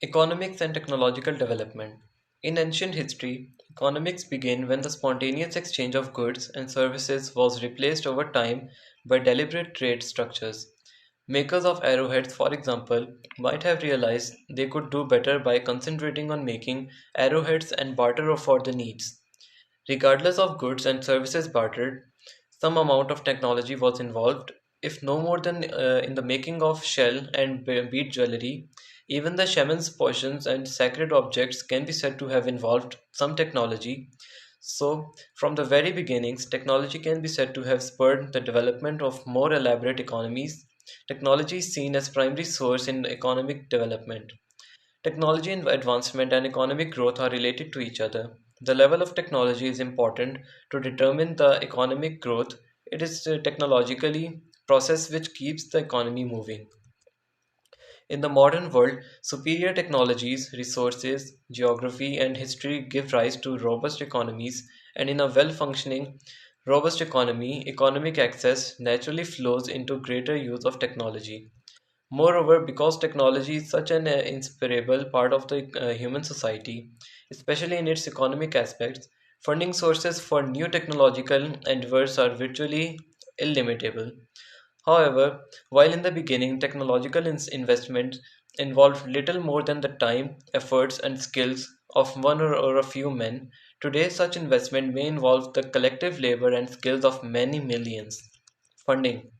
Economics and technological development. In ancient history, economics began when the spontaneous exchange of goods and services was replaced over time by deliberate trade structures. Makers of arrowheads, for example, might have realized they could do better by concentrating on making arrowheads and barter for the needs. Regardless of goods and services bartered, some amount of technology was involved, if no more than in the making of shell and bead jewelry. Even the shaman's potions and sacred objects can be said to have involved some technology. So, from the very beginnings, technology can be said to have spurred the development of more elaborate economies. Technology is seen as primary source in economic development. Technology advancement and economic growth are related to each other. The level of technology is important to determine the economic growth. It is technologically process which keeps the economy moving. In the modern world, superior technologies, resources, geography, and history give rise to robust economies, and in a well functioning, robust economy, economic access naturally flows into greater use of technology. Moreover, because technology is such an inseparable part of the human society, especially in its economic aspects, funding sources for new technological endeavors are virtually illimitable. However, while in the beginning technological investment involved little more than the time, efforts, and skills of one or a few men, today such investment may involve the collective labor and skills of many millions. Funding.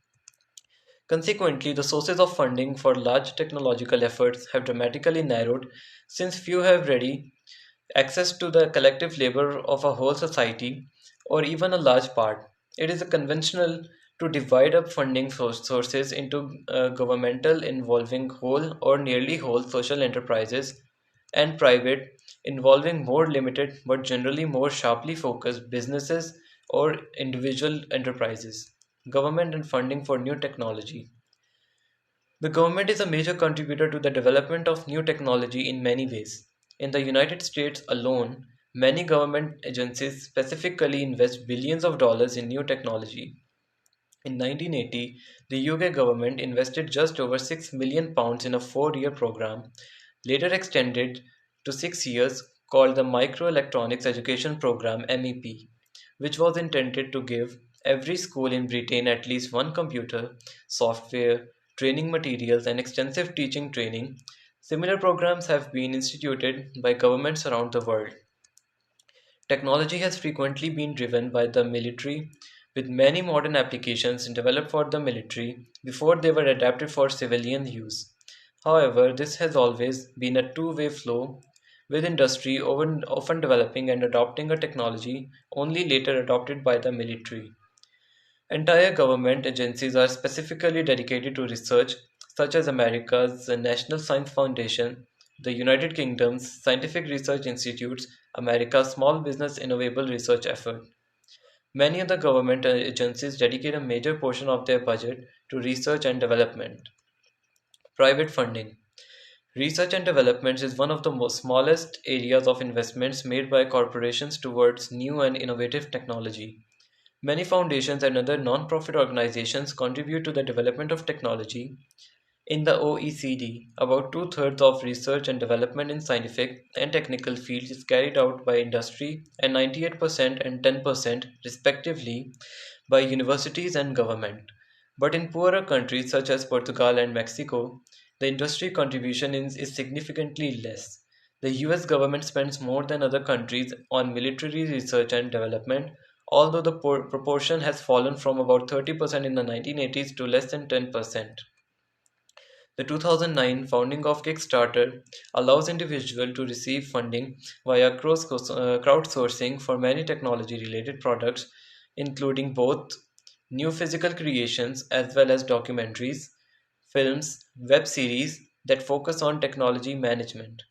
Consequently, the sources of funding for large technological efforts have dramatically narrowed since few have ready access to the collective labor of a whole society or even a large part. It is conventional to divide up funding sources into governmental involving whole or nearly whole social enterprises and private involving more limited but generally more sharply focused businesses or individual enterprises. Government and funding for new technology. The government is a major contributor to the development of new technology in many ways. In the United States alone, many government agencies specifically invest billions of dollars in new technology. In 1980, the UK government invested just over £6 million in a 4-year program, later extended to 6 years, called the Microelectronics Education Program MEP, which was intended to give every school in Britain at least one computer, software, training materials, and extensive teaching training. Similar programs have been instituted by governments around the world. Technology has frequently been driven by the military, with many modern applications developed for the military before they were adapted for civilian use. However, this has always been a two-way flow, with industry often developing and adopting a technology only later adopted by the military. Entire government agencies are specifically dedicated to research, such as America's National Science Foundation, the United Kingdom's Scientific Research Institutes, America's Small Business Innovable Research Effort. Many other government agencies dedicate a major portion of their budget to research and development. Private funding. Research and development is one of the most smallest areas of investments made by corporations towards new and innovative technology. Many foundations and other non-profit organizations contribute to the development of technology. In the OECD, about two-thirds of research and development in scientific and technical fields is carried out by industry and 98% and 10% respectively by universities and government. But in poorer countries such as Portugal and Mexico, the industry contribution is significantly less. The US government spends more than other countries on military research and development, although the proportion has fallen from about 30% in the 1980s to less than 10%. The 2009 founding of Kickstarter allows individuals to receive funding via crowdsourcing for many technology-related products, including both new physical creations as well as documentaries, films, web series that focus on technology management.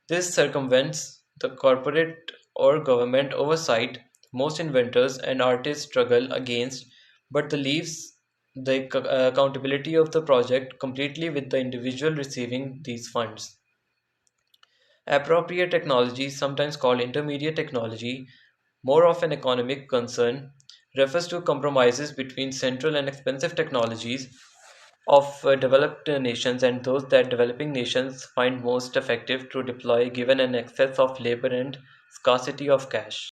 This circumvents the corporate or government oversight most inventors and artists struggle against, but leaves the accountability of the project completely with the individual receiving these funds. Appropriate technology, sometimes called intermediate technology, more of an economic concern, refers to compromises between central and expensive technologies of developed nations and those that developing nations find most effective to deploy given an excess of labor and scarcity of cash.